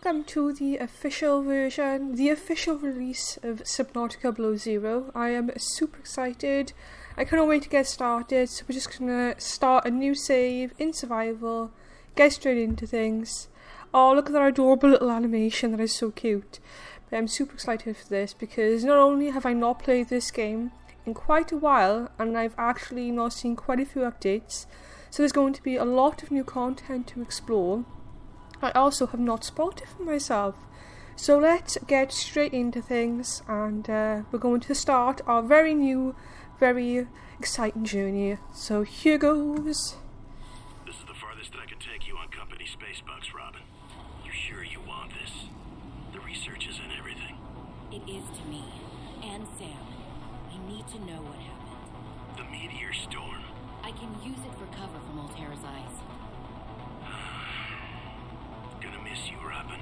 welcome to the official version, the official release of Subnautica Below Zero. I am super excited. I cannot wait to get started, so we're just gonna start a new save in survival, get straight into things. Oh, look at that adorable little animation, that is so cute. But I'm super excited for this because not only have I not played this game in quite a while, and I've actually not seen quite a few updates, so there's going to be a lot of new content to explore. I also have not spotted for myself. So let's get straight into things, and we're going to start our very new, very exciting journey. So here goes. This is the farthest that I can take you on company space bucks, Robin. You sure you want this? The research is in everything. It is to me, and Sam. I need to know what happened. The meteor storm. I can use it for cover from Altera's eyes. Gonna miss you, Robin.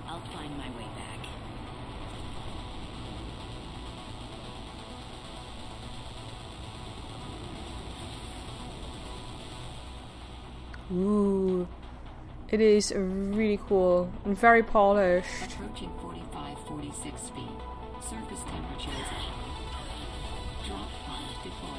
I'll find my way back. Ooh, it is really cool and very polished. Approaching 45-46 feet. Surface temperature is 8. Drop pod deployed.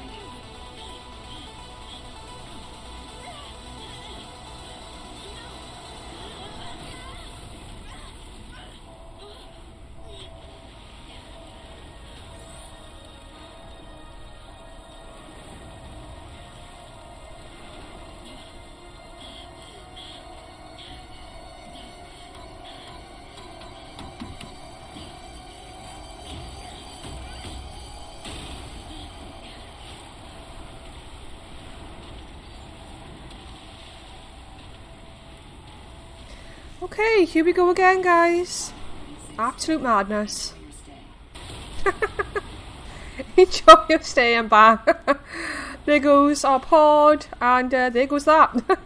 Okay, here we go again, guys. Absolute madness. Enjoy your stay and back. There goes our pod, and there goes that.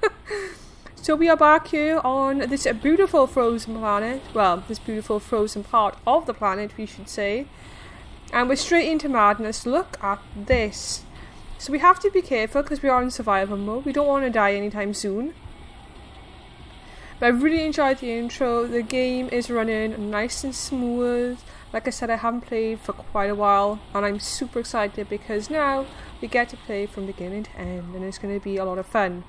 So we are back here on this beautiful frozen planet. Well, this beautiful frozen part of the planet, we should say. And we're straight into madness. Look at this. So we have to be careful because we are in survival mode. We don't want to die anytime soon. But I really enjoyed the intro. The game is running nice and smooth. Like I said, I haven't played for quite a while, and I'm super excited because now we get to play from beginning to end, and it's going to be a lot of fun.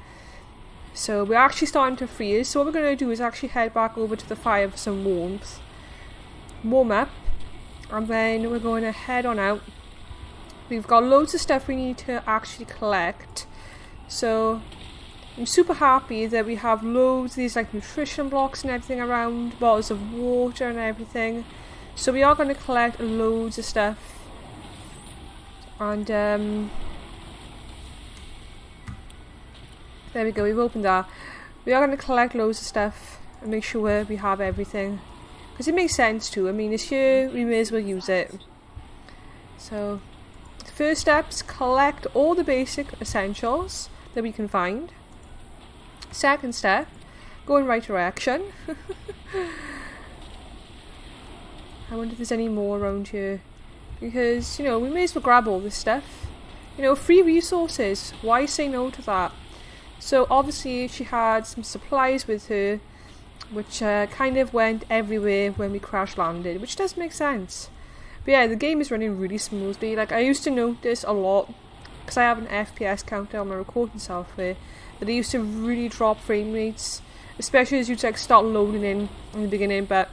So we're actually starting to freeze, so what we're going to do is actually head back over to the fire for some warmth. Warm up, and then we're going to head on out. We've got loads of stuff we need to actually collect. So I'm super happy that we have loads of these like nutrition blocks and everything around, bottles of water and everything. So we are going to collect loads of stuff. And there we go, we've opened that. We are going to collect loads of stuff and make sure we have everything. Because it makes sense to. I mean, it's here, we may as well use it. So, the first steps, collect all the basic essentials that we can find. Second step, go in right direction. I wonder if there's any more around here. Because, you know, we may as well grab all this stuff. You know, free resources. Why say no to that? So, obviously, she had some supplies with her, which kind of went everywhere when we crash landed, which does make sense. But yeah, the game is running really smoothly. Like, I used to notice a lot, because I have an FPS counter on my recording software, that it used to really drop frame rates, especially as you'd like start loading in the beginning, but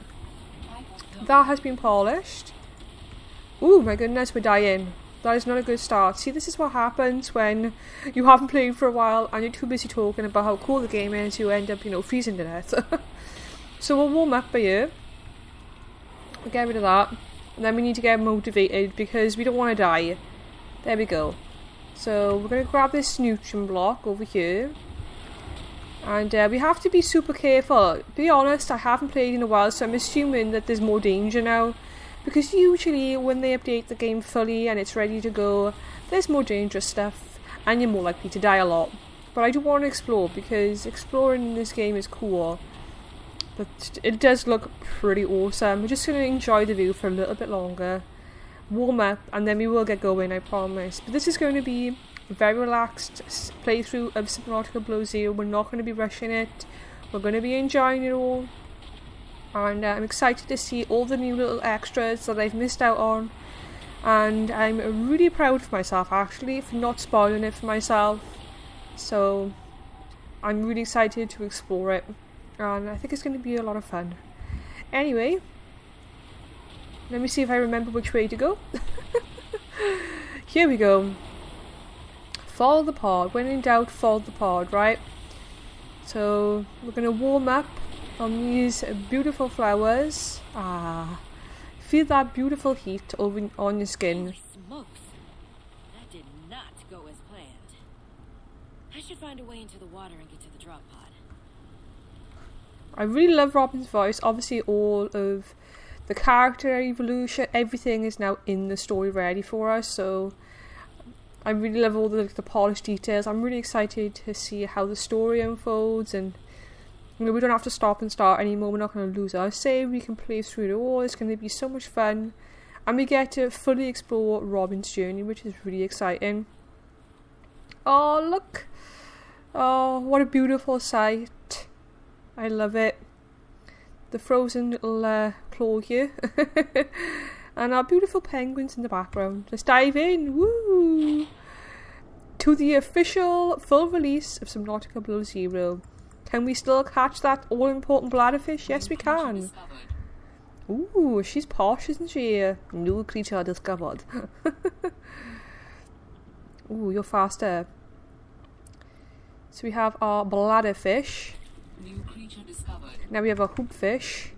that has been polished. Ooh, my goodness, we're dying. That is not a good start. See, this is what happens when you haven't played for a while and you're too busy talking about how cool the game is, you end up, you know, freezing to death. So we'll warm up by here. We'll get rid of that. And then we need to get motivated because we don't want to die. There we go. So we're going to grab this nutrient block over here. And we have to be super careful. Be honest, I haven't played in a while, so I'm assuming that there's more danger now. Because usually when they update the game fully and it's ready to go, there's more dangerous stuff. And you're more likely to die a lot. But I do want to explore because exploring in this game is cool. But it does look pretty awesome. We're just going to enjoy the view for a little bit longer. Warm up and then we will get going, I promise. But this is going to be a very relaxed playthrough of Subnautica Below Zero. We're not going to be rushing it. We're going to be enjoying it all. and I'm excited to see all the new little extras that I've missed out on, and I'm really proud of myself actually for not spoiling it for myself. So I'm really excited to explore it, and I think it's going to be a lot of fun. Anyway, let me see if I remember which way to go. Here we go. Follow the pod. When in doubt, follow the pod, right? So we're going to warm up on these beautiful flowers. Feel that beautiful heat over on your skin. Holy smokes! That did not go as planned. I should find a way into the water and get to the drop pod. I really love Robin's voice. Obviously all of the character evolution, everything is now in the story ready for us, so I really love all the polished details. I'm really excited to see how the story unfolds, and we don't have to stop and start anymore. We're not going to lose our save. We can play through it all. It's going to be so much fun, and we get to fully explore Robin's journey, which is really exciting. Oh, look! Oh, what a beautiful sight. I love it. The frozen little claw here. And our beautiful penguins in the background. Let's dive in. Woo! To the official full release of Subnautica Below Zero. Can we still catch that all-important bladderfish? Yes, we can. Ooh, she's posh, isn't she? New creature discovered. Ooh, you're faster. So we have our bladderfish. New creature discovered. Now we have a hoopfish.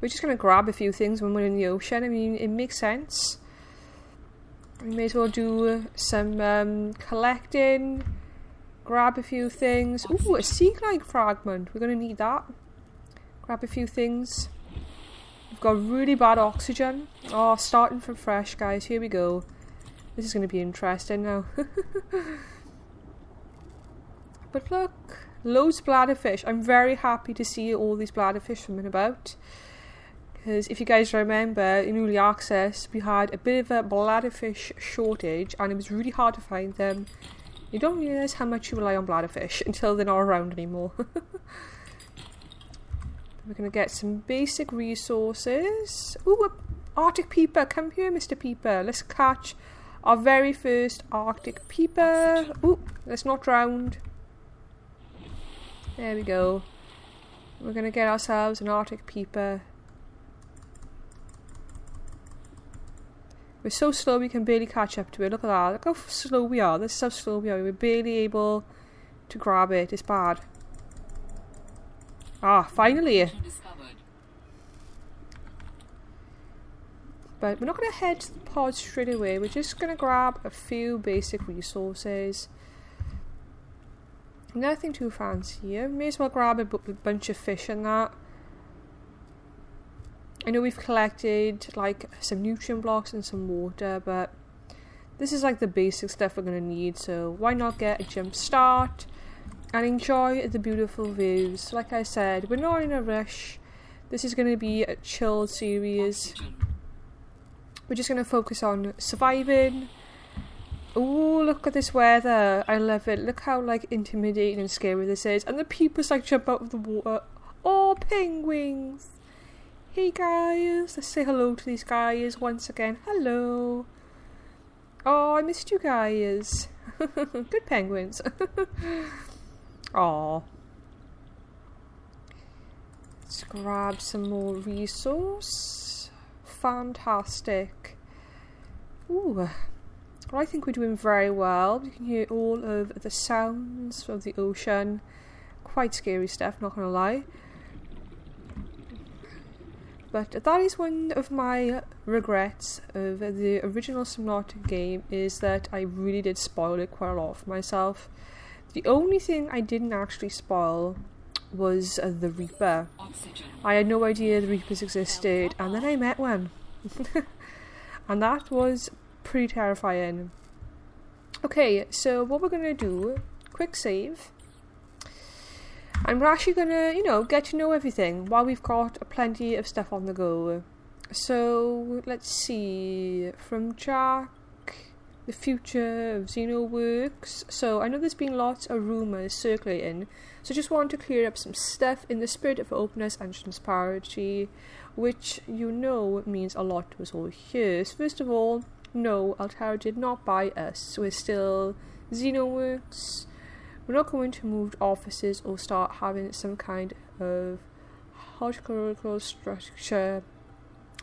We're just going to grab a few things when we're in the ocean. I mean, it makes sense. We may as well do some collecting. Grab a few things. Ooh, a sea glide fragment. We're going to need that. Grab a few things. We've got really bad oxygen. Oh, starting from fresh, guys. Here we go. This is going to be interesting now. But look, loads of bladderfish. I'm very happy to see all these bladderfish swimming about. Because if you guys remember, in early access, we had a bit of a bladderfish shortage, and it was really hard to find them. You don't realise how much you rely on bladderfish until they're not around anymore. We're going to get some basic resources. Ooh, Arctic Peeper. Come here, Mr. Peeper. Let's catch our very first Arctic Peeper. Ooh, let's not drown. There we go. We're going to get ourselves an Arctic Peeper. We're so slow we can barely catch up to it. Look at that. Look how slow we are. This is how slow we are. We're barely able to grab it. It's bad. Ah, finally. But we're not going to head to the pod straight away. We're just going to grab a few basic resources. Nothing too fancy here. May as well grab a bunch of fish and that. I know we've collected like some nutrient blocks and some water, but this is like the basic stuff we're going to need, so why not get a jump start and enjoy the beautiful views. Like I said, we're not in a rush. This is going to be a chill series. We're just going to focus on surviving. Oh, look at this weather. I love it. Look how like intimidating and scary this is. And the peepers like jump out of the water. Oh, penguins. Hey guys, let's say hello to these guys once again. Hello. Oh, I missed you guys. Good penguins. Aw. Let's grab some more resource. Fantastic. Ooh. Well, I think we're doing very well. You can hear all of the sounds of the ocean. Quite scary stuff, not gonna lie. But that is one of my regrets of the original Subnautica game, is that I really did spoil it quite a lot for myself. The only thing I didn't actually spoil was the Reaper. I had no idea the Reapers existed, and then I met one. And that was pretty terrifying. Okay, so what we're going to do, quick save. And we're actually going to, get to know everything while we've got plenty of stuff on the go. So, let's see. From Jack, the future of Xenoworks. So I know there's been lots of rumours circulating, so just want to clear up some stuff in the spirit of openness and transparency, which you know means a lot to us all here. So first of all, no, Altera did not buy us. We're still Xenoworks. We're not going to move offices or start having some kind of hierarchical structure,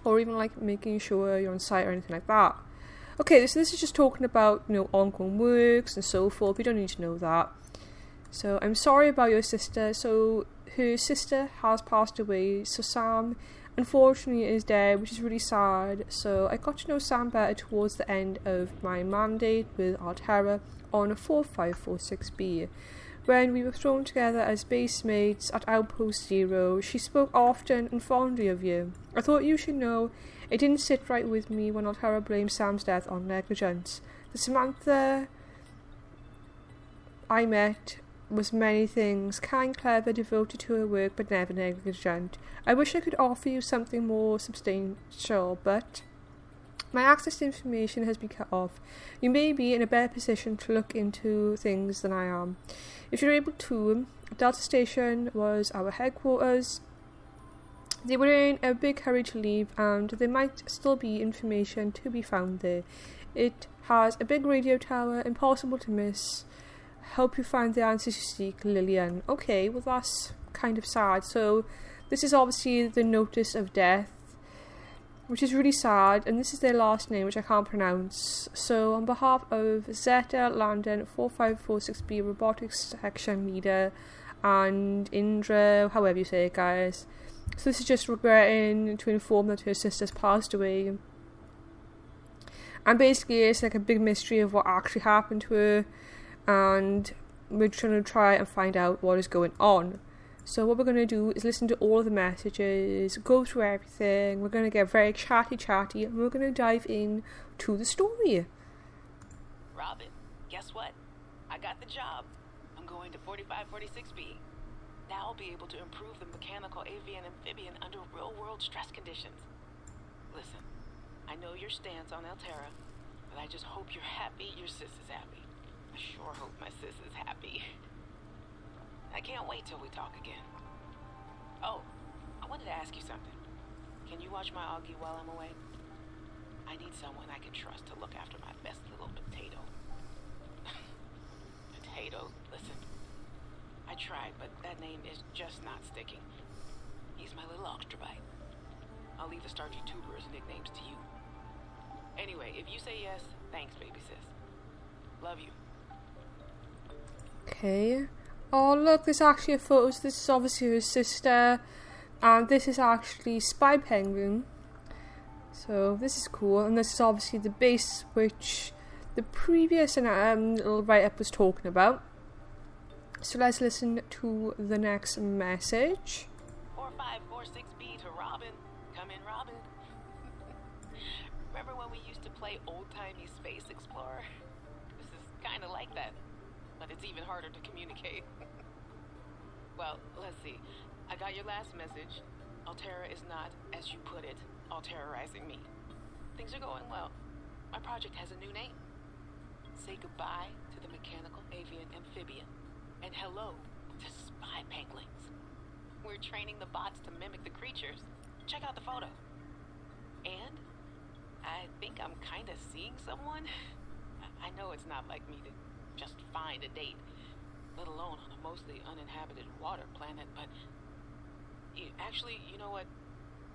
or even like making sure you're on site or anything like that. Okay, so this is just talking about, you know, ongoing works and so forth. You don't need to know that. So I'm sorry about your sister. So her sister has passed away. So Sam, unfortunately, is dead, which is really sad. So I got to know Sam better towards the end of my mandate with Altera on a 4546B. When we were thrown together as base mates at Outpost Zero, she spoke often and fondly of you. I thought you should know it didn't sit right with me when Altera blamed Sam's death on negligence. The Samantha I met was many things, kind, clever, devoted to her work, but never negligent. I wish I could offer you something more substantial, but my access to information has been cut off. You may be in a better position to look into things than I am. If you're able to, Delta Station was our headquarters. They were in a big hurry to leave, and there might still be information to be found there. It has a big radio tower, impossible to miss. Help you find the answers you seek, Lillian. Okay, well that's kind of sad. So this is obviously the notice of death, which is really sad, and this is their last name, which I can't pronounce. So on behalf of Zeta Landon 4546B Robotics Section Leader and Indra, however you say it, guys. So this is just regretting to inform that her sister's passed away. And basically it's like a big mystery of what actually happened to her, and we're trying to try and find out what is going on. So what we're going to do is listen to all of the messages, go through everything. We're going to get very chatty, and we're going to dive in to the story. Robin, guess what? I got the job. I'm going to 4546B. Now I'll be able to improve the mechanical avian amphibian under real-world stress conditions. Listen, I know your stance on Altera, but I just hope you're happy your sis is happy. I sure hope my sis is happy. I can't wait till we talk again. Oh, I wanted to ask you something. Can you watch my Augie while I'm away? I need someone I can trust to look after my best little potato. Potato, listen. I tried, but that name is just not sticking. He's my little ultrabite. I'll leave the Starchy Tuber's nicknames to you. Anyway, if you say yes, thanks, baby sis. Love you. Okay. Oh look, there's actually a photo. This is obviously her sister, and this is actually Spy Penguin. So this is cool, and this is obviously the base which the previous little write-up was talking about. So let's listen to the next message. 4546B to Robin. Come in, Robin. Remember when we used to play old-timey Space Explorer? This is kind of like that, but it's even harder to communicate. Well, let's see. I got your last message. Altera is not, as you put it, alterrorizing me. Things are going well. My project has a new name. Say goodbye to the mechanical avian amphibian, and hello to spy penguins. We're training the bots to mimic the creatures. Check out the photo. And I think I'm kind of seeing someone. I know it's not like me to just find a date, let alone on a mostly uninhabited water planet, but actually, you know what?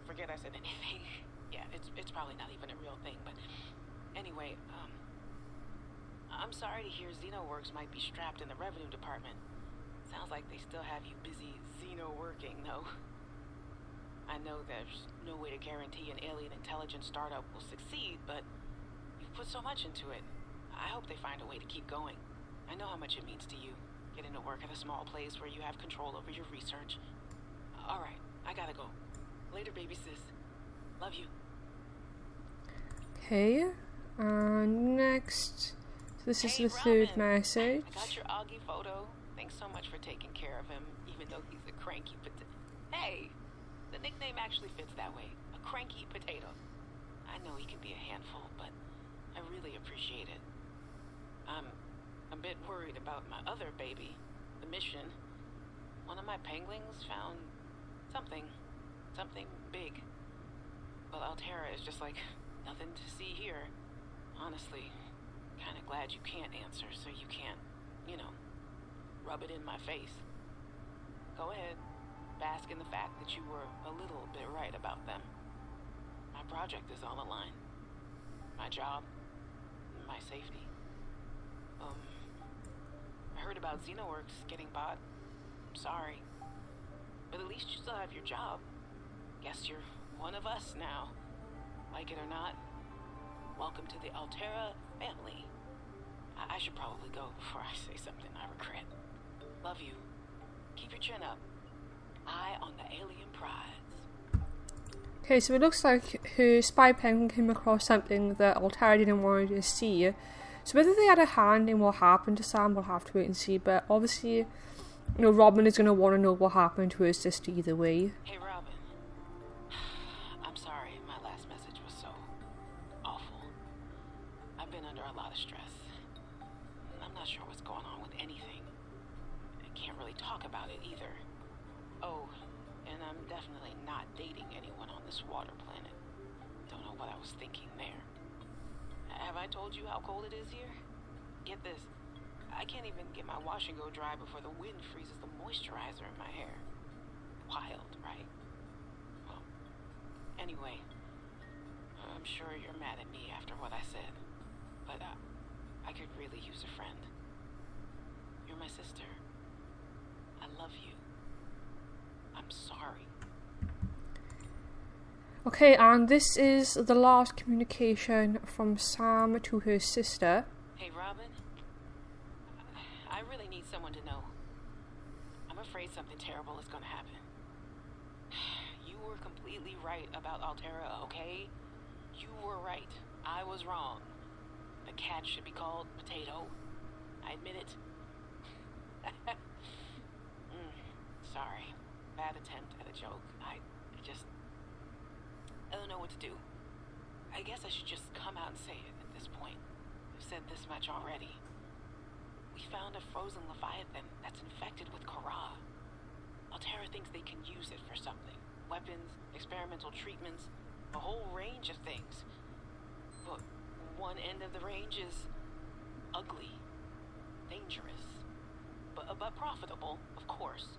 Forget I said anything. Yeah, it's probably not even a real thing, but anyway, I'm sorry to hear Xenoworks might be strapped in the revenue department. Sounds like they still have you busy Xeno-working, though. I know there's no way to guarantee an alien intelligence startup will succeed, but you've put so much into it. I hope they find a way to keep going. I know how much it means to you, getting to work at a small place where you have control over your research. Alright, I gotta go. Later, baby sis. Love you. Okay, next. So this is the third message. I got your Augie photo. Thanks so much for taking care of him, even though he's a cranky potato. Hey, the nickname actually fits that way. A cranky potato. I know he can be a handful, but I really appreciate it. bit worried about my other baby, the mission. One of my penguins found something big. But Altera is just like, nothing to see here. Honestly, kind of glad you can't answer so you can't, rub it in my face. Go ahead, bask in the fact that you were a little bit right about them. My project is on the line. My job, my safety. I heard about Xenoworks getting bought. I'm sorry. But at least you still have your job. Guess you're one of us now. Like it or not, welcome to the Altera family. I should probably go before I say something I regret. Love you. Keep your chin up. Eye on the alien prize. Okay, so it looks like her spy penguin came across something that Altera didn't want her to see. So whether they had a hand in what happened to Sam, we'll have to wait and see. But obviously, Robin is going to want to know what happened to her sister either way. Hey, Robin. I'm sorry my last message was so awful. I've been under a lot of stress. I'm not sure what's going on with anything. I can't really talk about it either. Oh, and I'm definitely not dating anyone on this water planet. Don't know what I was thinking there. Have I told you how cold it is here? Get this. I can't even get my wash and go dry before the wind freezes the moisturizer in my hair. Wild, right? Well, anyway, I'm sure you're mad at me after what I said, but I could really use a friend. You're my sister. I love you. I'm sorry. Okay, and this is the last communication from Sam to her sister. Hey, Robin. I really need someone to know. I'm afraid something terrible is going to happen. You were completely right about Altera, okay? You were right. I was wrong. The cat should be called Potato. I admit it. Sorry. Bad attempt at a joke. I don't know what to do. I guess I should just come out and say it at this point. I've said this much already. We found a frozen Leviathan that's infected with Kara. Altera thinks they can use it for something. Weapons, experimental treatments, a whole range of things. But one end of the range is ugly, dangerous, but profitable, of course.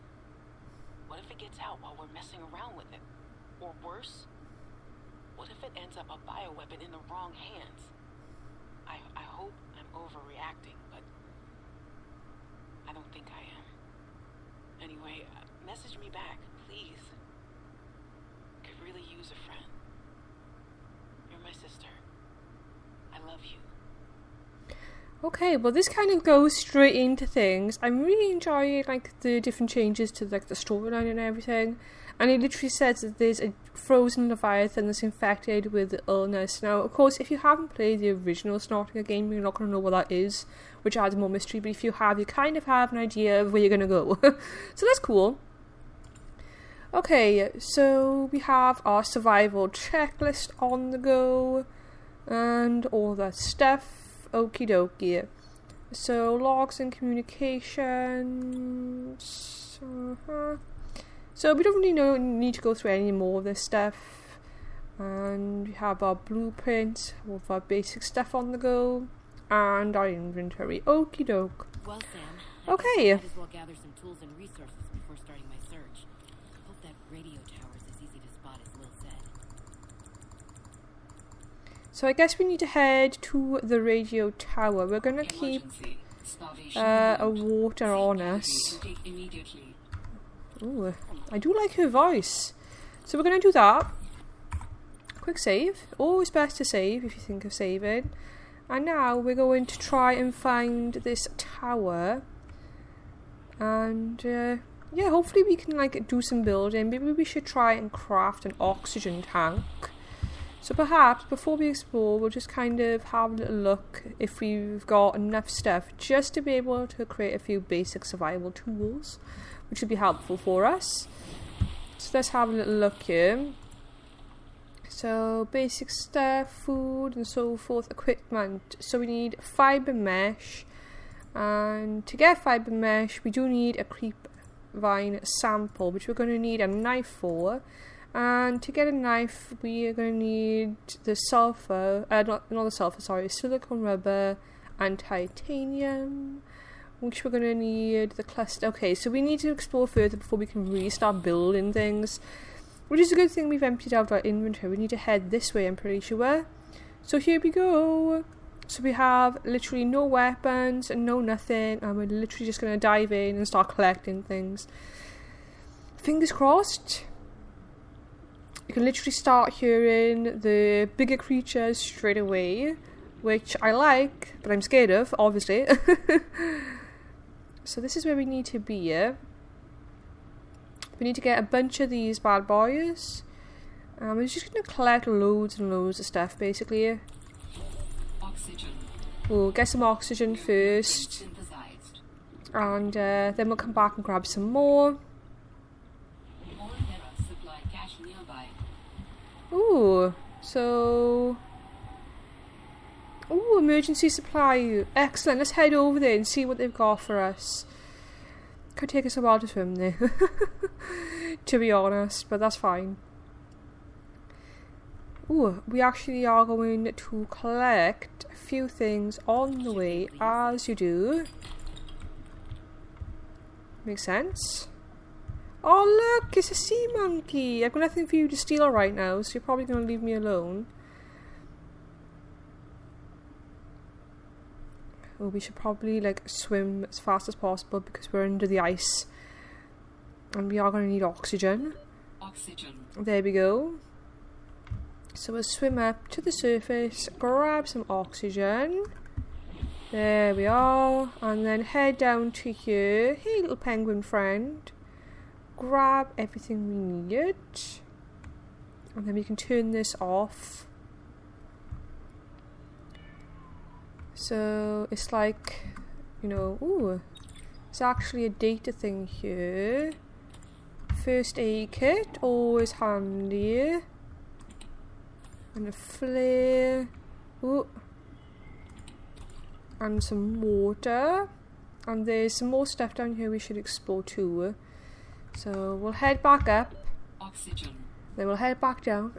What if it gets out while we're messing around with it? Or worse, what if it ends up a bioweapon in the wrong hands? I hope I'm overreacting, but I don't think I am. Anyway, message me back, please. Could really use a friend. You're my sister. I love you. Okay, well this kind of goes straight into things. I'm really enjoying the different changes to the storyline and everything. And it literally says that there's a frozen Leviathan that's infected with the illness. Now, of course, if you haven't played the original Subnautica game, you're not going to know what that is, which adds more mystery. But if you have, you kind of have an idea of where you're going to go. So that's cool. Okay, so we have our survival checklist on the go. And all that stuff. Okie dokie. So, logs and communications. So we don't really need to go through any more of this stuff. And we have our blueprint with our basic stuff on the go. And our inventory. Okie doke. Well, Sam, Okay. I might as well gather some tools and resources before starting my search. Hope that radio tower's as easy to spot as Lil said. So I guess we need to head to the radio tower. We're going to keep a water on us. Ooh, I do like her voice. So we're going to do that. Quick save. Always best to save if you think of saving. And now we're going to try and find this tower. And yeah, hopefully we can do some building. Maybe we should try and craft an oxygen tank. So perhaps before we explore, we'll just kind of have a little look if we've got enough stuff just to be able to create a few basic survival tools, which would be helpful for us. So let's have a little look here. So basic stuff, food and so forth, equipment. So we need fiber mesh, And to get fibre mesh, we do need a creep vine sample, which we're going to need a knife for. And to get a knife, we are going to need the sulfur, not the sulfur, sorry, silicone rubber and titanium, which we're going to need the cluster. Okay, so we need to explore further before we can really start building things, which is a good thing we've emptied out our inventory. We need to head this way, I'm pretty sure. So here we go. So we have literally no weapons and no nothing, and we're literally just going to dive in and start collecting things. Fingers crossed. You can literally start hearing the bigger creatures straight away, which I like, but I'm scared of, obviously. So this is where we need to be. We need to get a bunch of these bad boys. We're just going to collect loads and loads of stuff, basically. Oxygen. We'll get some oxygen first, and then we'll come back and grab some more. Supply cache nearby. Ooh, so... Ooh, emergency supply. Excellent, let's head over there and see what they've got for us. Could take us a while to swim there, to be honest, but that's fine. Ooh, we actually are going to collect a few things on the way, as you do. Makes sense. Oh look, it's a sea monkey. I've got nothing for you to steal right now, so you're probably going to leave me alone. Oh, we should probably like swim as fast as possible because we're under the ice. And we are going to need oxygen. Oxygen. There we go. So we'll swim up to the surface, grab some oxygen. There we are. And then head down to here. Hey little penguin friend. Grab everything we need. And then we can turn this off. So it's like, you know, ooh, it's actually a data thing here. First aid kit, always handy. And a flare. Ooh. And some water. And there's some more stuff down here we should explore too. So we'll head back up. Oxygen. Then we'll head back down.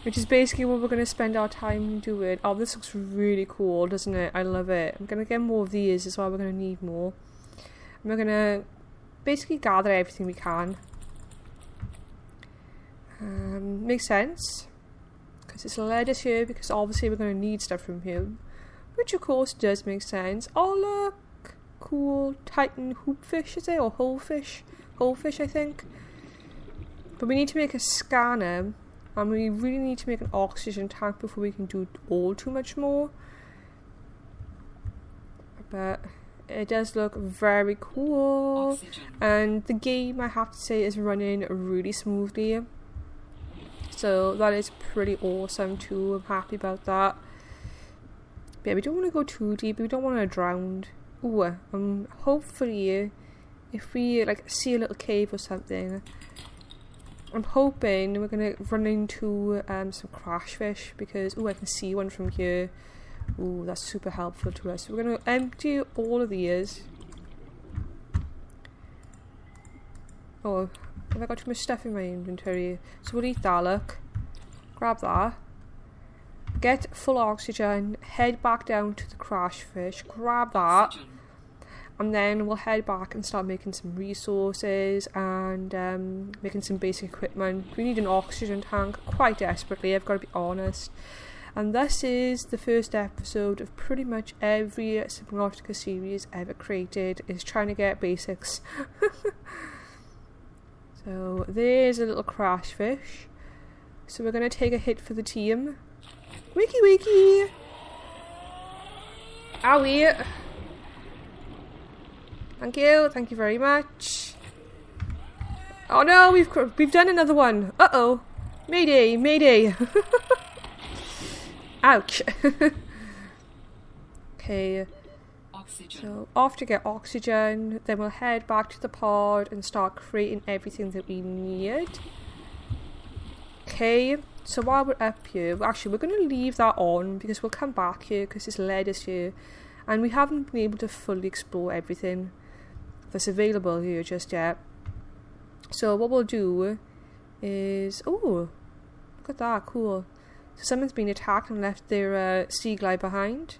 Which is basically what we're going to spend our time doing. Oh, this looks really cool, doesn't it? I love it. I'm going to get more of these as well. We're going to need more. And we're going to basically gather everything we can. Makes sense. Because it's led us here, because obviously we're going to need stuff from here. Which of course does make sense. Oh look! Cool Titan hoopfish, is it? Or holefish? Holefish, I think. But we need to make a scanner. And we really need to make an oxygen tank before we can do all too much more. But it does look very cool. Oxygen. And the game, I have to say, is running really smoothly. So that is pretty awesome too. I'm happy about that. But yeah, we don't want to go too deep. We don't want to drown. Ooh, hopefully, if we like see a little cave or something, I'm hoping we're going to run into some crash fish, because, ooh, I can see one from here. Ooh, that's super helpful to us. So we're going to empty all of these. Oh, have I got too much stuff in my inventory? So we'll eat that, look. Grab that. Get full oxygen. Head back down to the crash fish. Grab that. Oxygen. And then we'll head back and start making some resources and making some basic equipment. We need an oxygen tank quite desperately, I've got to be honest. And this is the first episode of pretty much every Subnautica series ever created, is trying to get basics. So there's a little crash fish. So we're going to take a hit for the team. Wiki wiki! Owie! Thank you very much. Oh no, we've done another one. Uh-oh. Mayday, mayday. Ouch. Okay. Oxygen. So off to get oxygen, then we'll head back to the pod and start creating everything that we need. Okay, so while we're up here, actually we're going to leave that on because we'll come back here because it's led us here. and we haven't been able to fully explore everything that's available here just yet. So what we'll do is, oh, look at that, cool. So someone's been attacked and left their sea glide behind.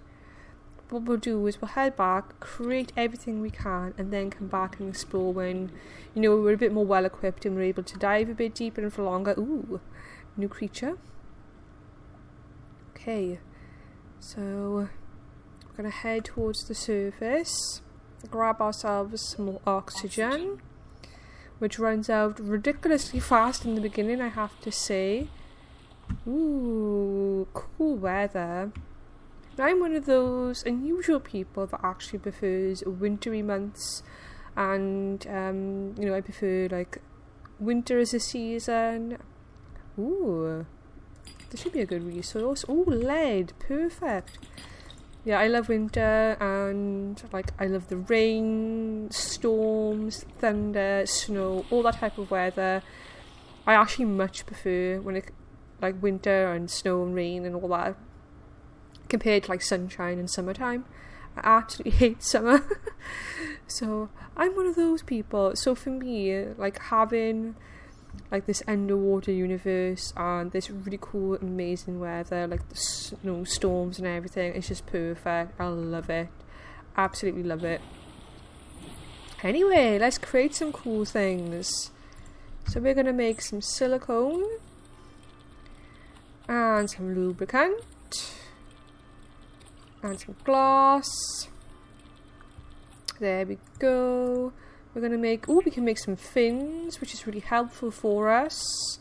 What we'll do is we'll head back, create everything we can, and then come back and explore when, you know, we're a bit more well equipped and we're able to dive a bit deeper and for longer. Ooh, new creature. Okay, so we're gonna head towards the surface, grab ourselves some more oxygen, which runs out ridiculously fast in the beginning, I have to say. Ooh, cool weather. I'm one of those unusual people that actually prefers wintry months, and you know, I prefer like winter as a season. Ooh, this should be a good resource. Ooh, lead, perfect. Yeah, I love winter, and like I love the rain, storms, thunder, snow, all that type of weather. I actually much prefer when it like winter and snow and rain and all that, compared to like sunshine and summertime. I absolutely hate summer. So I'm one of those people. So for me, like having like this underwater universe and this really cool, amazing weather, like the snow storms and everything, it's just perfect. I love it. Absolutely love it. Anyway, let's create some cool things. So we're gonna make some silicone and some lubricant and some glass. There we go. We're gonna make, oh, we can make some fins, which is really helpful for us.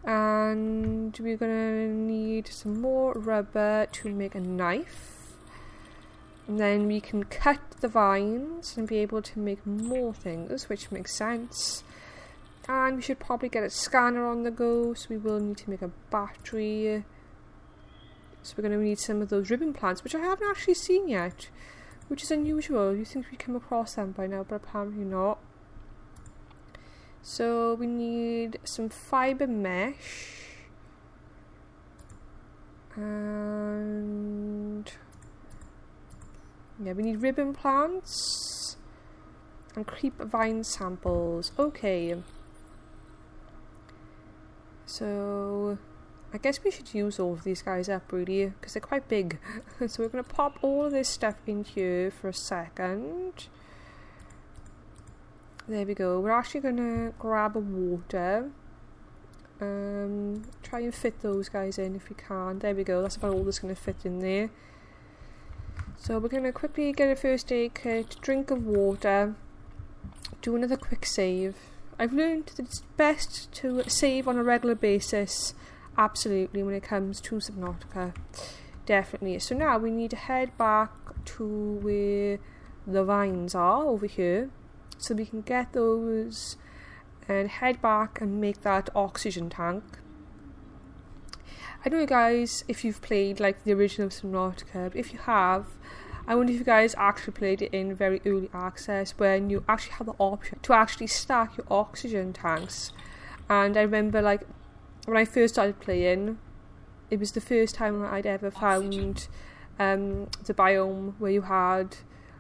And we're gonna need some more rubber to make a knife. And then we can cut the vines and be able to make more things, which makes sense. And we should probably get a scanner on the go, so we will need to make a battery. So we're going to need some of those ribbon plants, which I haven't actually seen yet, which is unusual. You think we'd come across them by now, but apparently not. So we need some fibre mesh. And yeah, we need ribbon plants and creep vine samples. Okay. So I guess we should use all of these guys up really, because they're quite big. So we're going to pop all of this stuff in here for a second. There we go. We're actually going to grab a water. Try and fit those guys in if we can. There we go. That's about all that's going to fit in there. So we're going to quickly get a first aid kit, drink of water, do another quick save. I've learned that it's best to save on a regular basis, absolutely, when it comes to Subnautica. Definitely. So now we need to head back to where the vines are, over here, so we can get those and head back and make that oxygen tank. I don't know, guys, if you've played like the original Subnautica, but if you have, I wonder if you guys actually played it in very early access when you actually have the option to actually stack your oxygen tanks. And I remember, like, when I first started playing, it was the first time I'd ever found the biome where you had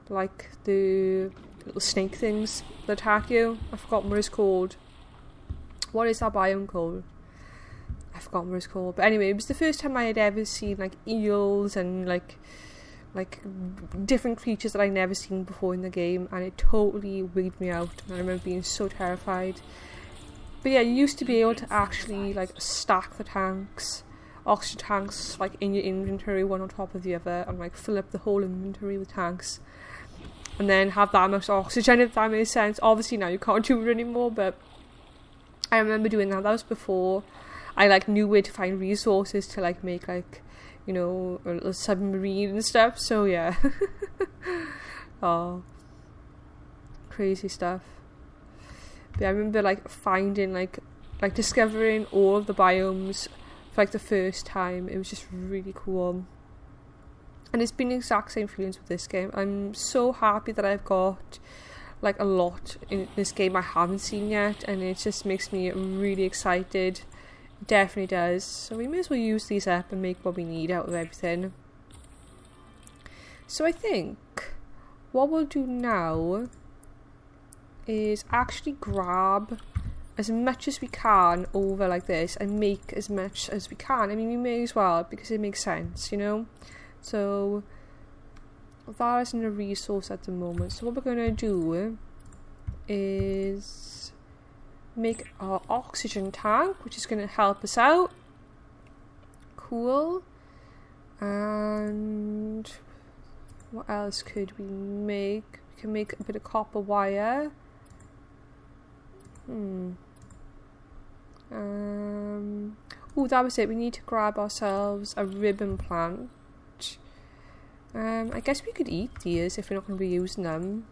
like the little snake things that attack you. I've forgotten what it's called. What is that biome called? I've forgotten what it's called. But anyway, it was the first time I had ever seen like eels and like different creatures that I'd never seen before in the game, and it totally weirded me out, and I remember being so terrified. But yeah, you used to be able to actually like stack the tanks, oxygen tanks, like in your inventory, one on top of the other, and like fill up the whole inventory with tanks, and then have that much oxygen, if that makes sense. Obviously now you can't do it anymore, but I remember doing that. That was before I like knew where to find resources to like make like, you know, a little submarine and stuff. So yeah. Oh, crazy stuff. But I remember like finding like discovering all of the biomes for like the first time. It was just really cool. And it's been the exact same feelings with this game. I'm so happy that I've got like a lot in this game I haven't seen yet, and it just makes me really excited. It definitely does. So we may as well use these up and make what we need out of everything. So I think what we'll do now is actually grab as much as we can over like this and make as much as we can. I mean, we may as well because it makes sense, you know. So that isn't a resource at the moment. So what we're going to do is make our oxygen tank, which is going to help us out. Cool. And what else could we make? We can make a bit of copper wire. Oh, that was it. We need to grab ourselves a ribbon plant. I guess we could eat these if we're not going to be using them.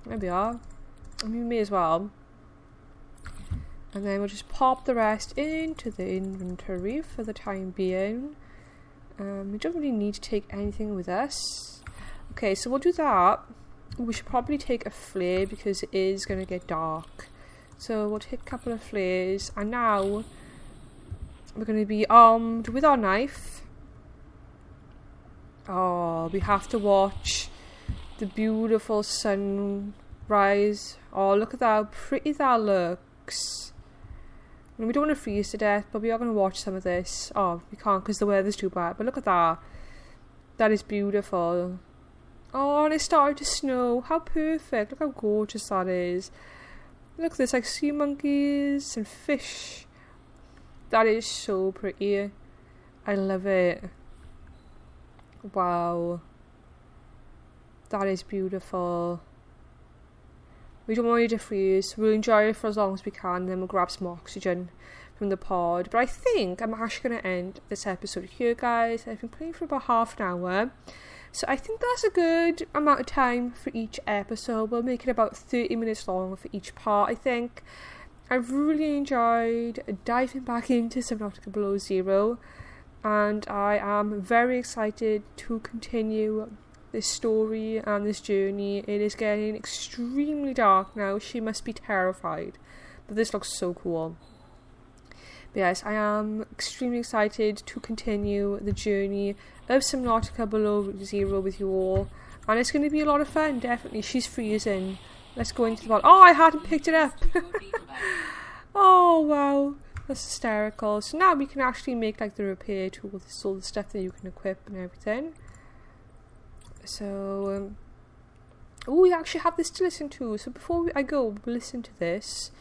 There we are. I mean, we may as well. And then we'll just pop the rest into the inventory for the time being. We don't really need to take anything with us. Okay, so we'll do that. We should probably take a flare because it is going to get dark. So we'll take a couple of flares. And now we're going to be armed with our knife. Oh, we have to watch the beautiful sunrise. Oh, look at how pretty that looks. And we don't want to freeze to death, but we are going to watch some of this. Oh, we can't because the weather's too bad. But look at that. That is beautiful. Oh, and it started to snow. How perfect. Look how gorgeous that is. Look at this, like sea monkeys and fish. That is so pretty. I love it. Wow. That is beautiful. We don't want it to freeze. We'll enjoy it for as long as we can. Then we'll grab some oxygen from the pod. But I think I'm actually going to end this episode here, guys. I've been playing for about half an hour. So I think that's a good amount of time for each episode. We'll make it about 30 minutes long for each part, I think. I've really enjoyed diving back into Subnautica Below Zero. And I am very excited to continue this story and this journey. It is getting extremely dark now. She must be terrified. But this looks so cool. But yes, I am extremely excited to continue the journey of Subnautica Below Zero with you all. And it's going to be a lot of fun, definitely. She's freezing. Let's go into the vault. Oh, I hadn't picked it up. Oh, wow. That's hysterical. So now we can actually make like the repair tools, all the stuff that you can equip and everything. So, oh, we actually have this to listen to. So before I go, we'll listen to this.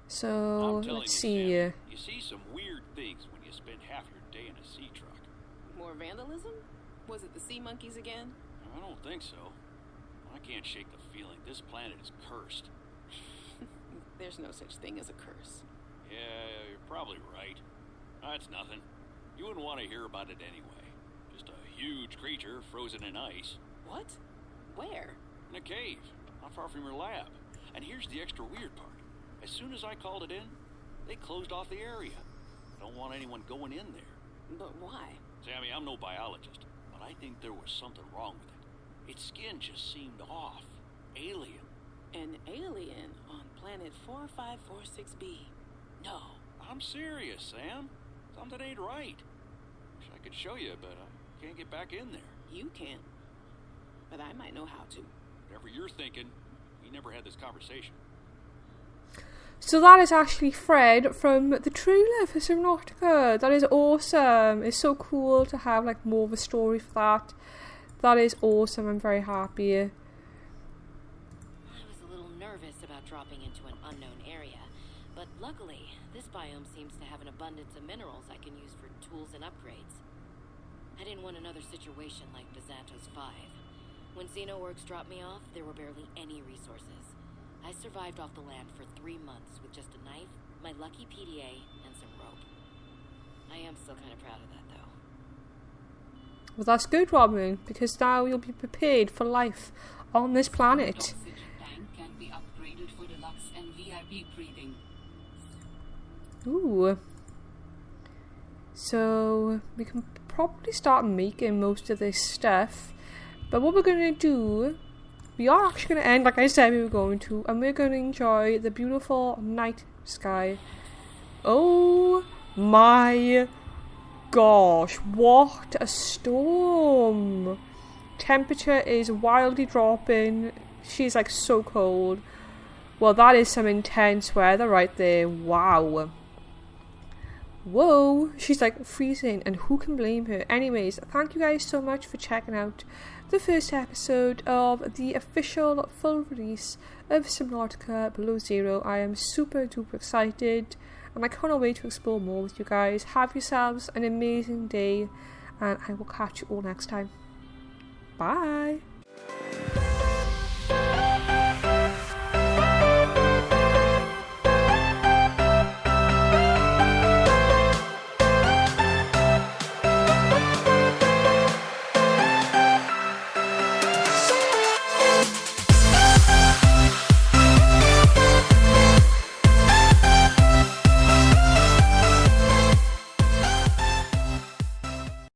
So, let's see. You see some weird things when you spend half your day in a sea truck. More vandalism? Was it the sea monkeys again? I don't think so. I can't shake the feeling this planet is cursed. There's no such thing as a curse. Yeah, you're probably right. That's nothing. You wouldn't want to hear about it anyway. Just a huge creature frozen in ice. What? Where? In a cave, not far from your lab. And here's the extra weird part. As soon as I called it in, they closed off the area. Don't want anyone going in there. But why? Sammy, I'm no biologist, but I think there was something wrong with it. Its skin just seemed off. Alien. An alien on planet 4546b. No. I'm serious, Sam. Something ain't right. Wish I could show you, but I can't get back in there. You can. But I might know how to. Whatever you're thinking, we never had this conversation. So that is actually Fred from the trailer for Subnautica. That is awesome. It's so cool to have like more of a story for that. That is awesome. I'm very happy. I was a little nervous about dropping into an unknown area, but luckily, this biome seems to have an abundance of minerals I can use for tools and upgrades. I didn't want another situation like Bizanto's 5. When Xenoworks dropped me off, there were barely any resources. I survived off the land for 3 months with just a knife, my lucky PDA, and some rope. I am still kind of proud of that, though. Well, that's good, Robin, because now you'll be prepared for life on this planet. The oxygen tank can be upgraded for deluxe and VIP breathing. Ooh. So we can probably start making most of this stuff. But what we're going to do, we are actually going to end like I said we were going to, and we're going to enjoy the beautiful night sky. Oh my gosh, what a storm. temperature is wildly dropping. She's like so cold. Well, that is some intense weather right there. Wow. Whoa, she's like freezing, and who can blame her? Anyways, thank you guys so much for checking out the first episode of the official full release of Subnautica Below Zero. I am super duper excited, and I cannot wait to explore more with you guys. Have yourselves an amazing day, and I will catch you all next time. Bye.